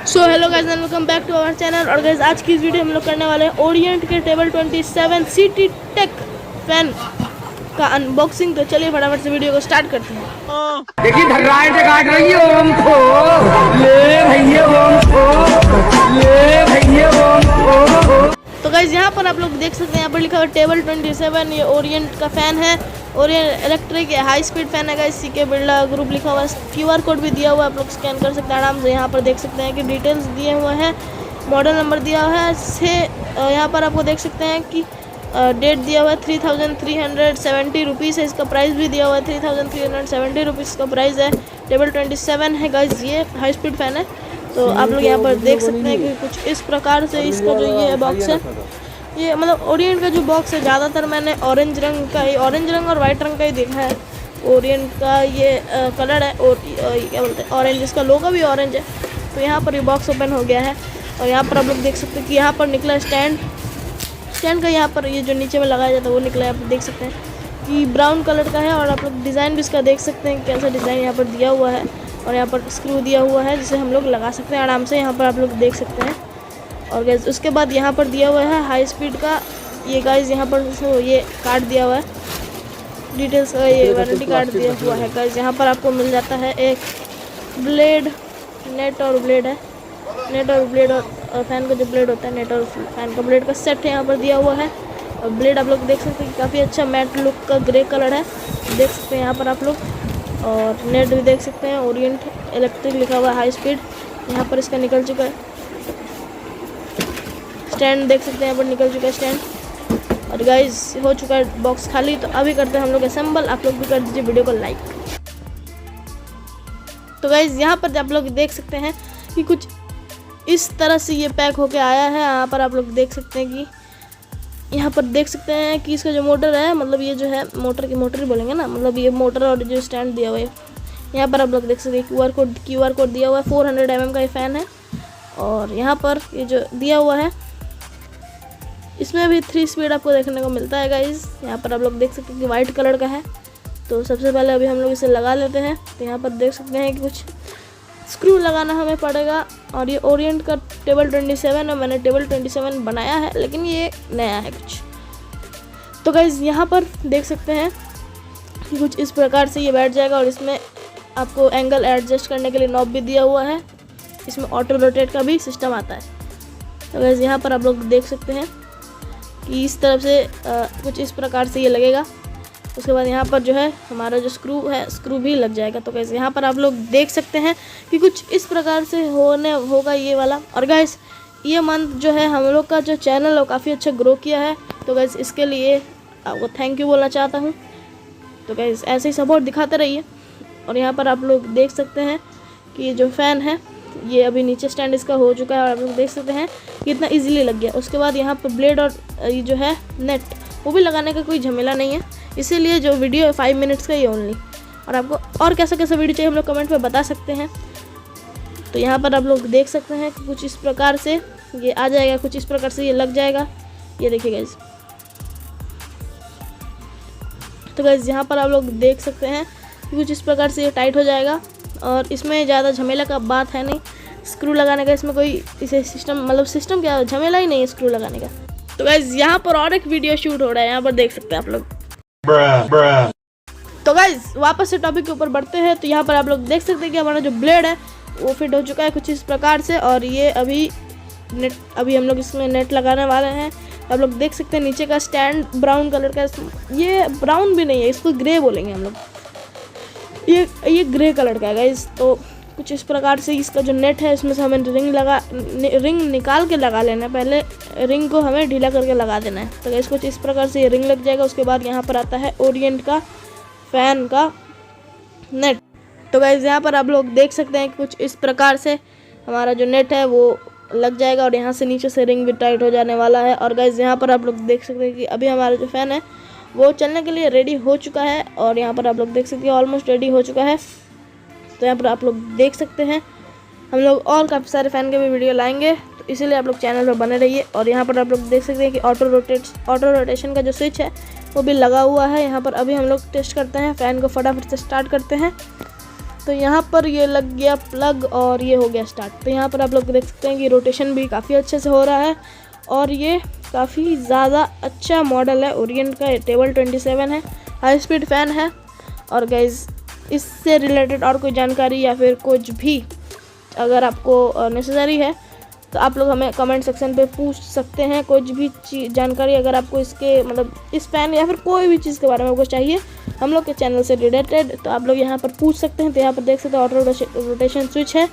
So hello guys and welcome back to our channel. और guys आज की इस वीडियो हम लोग करने वाले हैं ओरिएंट के टेबल 27 सीटी टेक फैन का अनबॉक्सिंग। तो चलिए फटाफट से वीडियो को स्टार्ट करते हैं। देखिए धर्राएं से काट रही है ओम को, ये भैया ओम को, ये भैया ओम को। तो गाइस यहाँ पर आप लोग देख सकते हैं, यहाँ पर लिखा हुआ टेबल 27। ये ओरिएंट का फैन है, Orient electric high speed fan है गाइस। सीके बिरला ग्रुप लिखा हुआ है, क्यूआर कोड भी दिया हुआ है, आप लोग स्कैन कर सकते हैं आराम से। यहाँ पर देख सकते हैं कि डिटेल्स दिए हुए हैं, मॉडल नंबर दिया हुआ है। यहाँ पर आपको देख सकते हैं कि डेट दिया हुआ है 3370 रुपीज़ है। इसका प्राइस भी दिया हुआ है 3370 रुपीज़ का प्राइस है। टेबल 27 है गाइस, ये हाई स्पीड फैन है। तो आप लोग यहाँ पर देख सकते हैं कि कुछ इस प्रकार से इसका जो ये बॉक्स है, ये मतलब ओरिएंट का जो बॉक्स है, ज़्यादातर मैंने ऑरेंज रंग और वाइट रंग का ही देखा है। ओरिएंट का ये कलर है और क्या बोलते हैं ऑरेंज, इसका लोगो भी ऑरेंज है। तो यहाँ पर ये बॉक्स ओपन हो गया है और यहाँ पर आप लोग देख सकते हैं कि यहाँ पर निकला स्टैंड का, यहाँ पर ये जो नीचे में लगाया जाता है वो निकला है। आप देख सकते हैं कि ब्राउन कलर का है और आप लोग डिज़ाइन भी इसका देख सकते हैं कैसा डिज़ाइन यहाँ पर दिया हुआ है। और यहाँ पर स्क्रू दिया हुआ है जिसे हम लोग लगा सकते हैं आराम से, यहाँ पर आप लोग देख सकते हैं। और गाइस उसके बाद यहाँ पर दिया हुआ है हाई स्पीड का ये गाइस, यहाँ पर ये कार्ड दिया हुआ है, डिटेल्स का ये वारंटी कार्ड दिया हुआ है गाइस। यहाँ पर आपको मिल जाता है एक ब्लेड, नेट और ब्लेड है, नेट और ब्लेड और फैन का जो ब्लेड होता है, नेट और फैन का ब्लेड का सेट है यहाँ पर दिया हुआ है। और ब्लेड आप लोग देख सकते हैं कि काफ़ी अच्छा मैट लुक का ग्रे कलर है, देख सकते हैं यहाँ पर आप लोग। और नेट भी देख सकते हैं, ओरिएंट इलेक्ट्रिक लिखा हुआ है हाई स्पीड, यहाँ पर इसका निकल चुका है। स्टैंड देख सकते हैं, यहाँ पर निकल चुका है स्टैंड। और गाइस हो चुका है बॉक्स खाली, तो अभी करते हैं हम लोग असेंबल। आप लोग भी कर दीजिए वीडियो को लाइक। तो गाइस यहाँ पर आप लोग देख सकते हैं कि कुछ इस तरह से ये पैक होके आया है। यहाँ पर आप लोग देख सकते हैं कि यहाँ पर देख सकते हैं कि इसका जो मोटर है, मतलब ये जो है मोटर ही बोलेंगे ना, मतलब ये मोटर और जो स्टैंड दिया हुआ है, यहाँ पर आप लोग देख सकते हैं क्यूआर कोड दिया हुआ है। 400 mm का ये फ़ैन है। और यहाँ पर ये जो दिया हुआ है इसमें भी 3 स्पीड आपको देखने को मिलता है गाइस। यहाँ पर आप लोग देख सकते हैं कि वाइट कलर का है। तो सबसे पहले अभी हम लोग इसे लगा लेते हैं। तो यहाँ पर देख सकते हैं कि कुछ स्क्रू लगाना हमें पड़ेगा। और ये ओरिएंट का टेबल 27 है, मैंने टेबल 27 बनाया है लेकिन ये नया है कुछ। तो गाइस यहाँ पर देख सकते हैं कि कुछ इस प्रकार से ये बैठ जाएगा। और इसमें आपको एंगल एडजस्ट करने के लिए नॉब भी दिया हुआ है, इसमें ऑटो रोटेट का भी सिस्टम आता है। तो गाइस यहाँ पर आप लोग देख सकते हैं कि इस तरफ से कुछ इस प्रकार से ये लगेगा। उसके बाद यहाँ पर जो है हमारा जो स्क्रू है, स्क्रू भी लग जाएगा। तो गाइस यहाँ पर आप लोग देख सकते हैं कि कुछ इस प्रकार से होगा ये वाला। और गाइस ये मंथ जो है हम लोग का जो चैनल है वो काफ़ी अच्छा ग्रो किया है। तो गाइस इसके लिए आपको थैंक यू बोलना चाहता हूँ। तो गाइस ऐसे ही सपोर्ट दिखाते रहिए। और यहाँ पर आप लोग देख सकते हैं कि ये जो फ़ैन है ये अभी नीचे स्टैंड इसका हो चुका है और आप लोग देख सकते हैं कि इतना इजीली लग गया। उसके बाद यहाँ पर ब्लेड और ये जो है नेट, वो भी लगाने का कोई झमेला नहीं है, इसीलिए जो वीडियो है 5 मिनट्स का ही ओनली। और आपको और कैसा वीडियो चाहिए हम लोग कमेंट में बता सकते हैं। तो यहाँ पर आप लोग देख सकते हैं कि कुछ इस प्रकार से ये आ जाएगा, कुछ इस प्रकार से ये लग जाएगा। ये देखिए गाइस। तो गाइस यहाँ पर आप लोग देख सकते हैं कि कुछ इस प्रकार से ये टाइट हो जाएगा। और इसमें ज़्यादा झमेला का बात है नहीं स्क्रू लगाने का, इसमें कोई इसे सिस्टम क्या झमेला ही नहीं है स्क्रू लगाने का। तो गाइस यहाँ पर और एक वीडियो शूट हो रहा है, यहाँ पर देख सकते हैं आप लोग। तो गाइस वापस से टॉपिक के ऊपर बढ़ते हैं। तो यहाँ पर आप लोग देख सकते हैं कि हमारा जो ब्लेड है वो फिट हो चुका है कुछ इस प्रकार से। और ये अभी हम लोग इसमें नेट लगाने वाले हैं। आप लोग देख सकते हैं नीचे का स्टैंड ब्राउन कलर का, ये ब्राउन भी नहीं है, इसको ग्रे बोलेंगे हम लोग। ये ग्रे कलर का है गाइस। तो कुछ इस प्रकार से इसका जो नेट है इसमें से हमें रिंग निकाल के लगा लेना है। पहले रिंग को हमें ढीला करके लगा देना है। तो गाइस कुछ इस प्रकार से ये रिंग लग जाएगा। उसके बाद यहाँ पर आता है ओरिएंट का फैन का नेट। तो गाइस यहाँ पर आप लोग देख सकते हैं कि कुछ इस प्रकार से हमारा जो नेट है वो लग जाएगा और यहाँ से नीचे से रिंग भी टाइट हो जाने वाला है। और गाइस यहाँ पर आप लोग देख सकते हैं कि अभी हमारा जो फ़ैन है वो चलने के लिए रेडी हो चुका है। और यहाँ पर आप लोग देख सकते हैं ऑलमोस्ट रेडी हो चुका है। तो यहाँ पर आप लोग देख सकते हैं हम लोग और काफ़ी सारे फ़ैन के भी वीडियो लाएंगे, तो इसीलिए आप लोग चैनल पर बने रहिए। और यहाँ पर आप लोग देख सकते हैं कि ऑटो रोटेशन का जो स्विच है वो भी लगा हुआ है यहाँ पर। अभी हम लोग टेस्ट करते हैं फ़ैन को, फटाफट से स्टार्ट करते हैं। तो यहाँ पर ये लग गया प्लग और ये हो गया स्टार्ट। तो यहाँ पर आप लोग देख सकते हैं कि रोटेशन भी काफ़ी अच्छे से हो रहा है और ये काफ़ी ज़्यादा अच्छा मॉडल है। ओरिएंट का टेबल 27 है, हाई स्पीड फ़ैन है। और गाइज़ इससे रिलेटेड और कोई जानकारी या फिर कुछ भी अगर आपको नेसेसरी है तो आप लोग हमें कमेंट सेक्शन पे पूछ सकते हैं। कुछ भी जानकारी अगर आपको इसके मतलब इस फ़ैन या फिर कोई भी चीज़ के बारे में आपको चाहिए हम लोग के चैनल से रिलेटेड, तो आप लोग यहाँ पर पूछ सकते हैं। तो यहाँ पर देख सकते हैं ऑटो रोटेशन स्विच है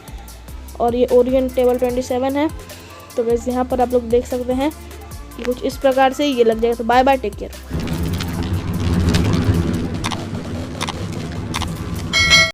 और ये ओरिएंट टेबल 27 है। तो बस यहाँ पर आप लोग देख सकते हैं कि कुछ इस प्रकार से ये लग जाएगा। तो बाय बाय, टेक केयर।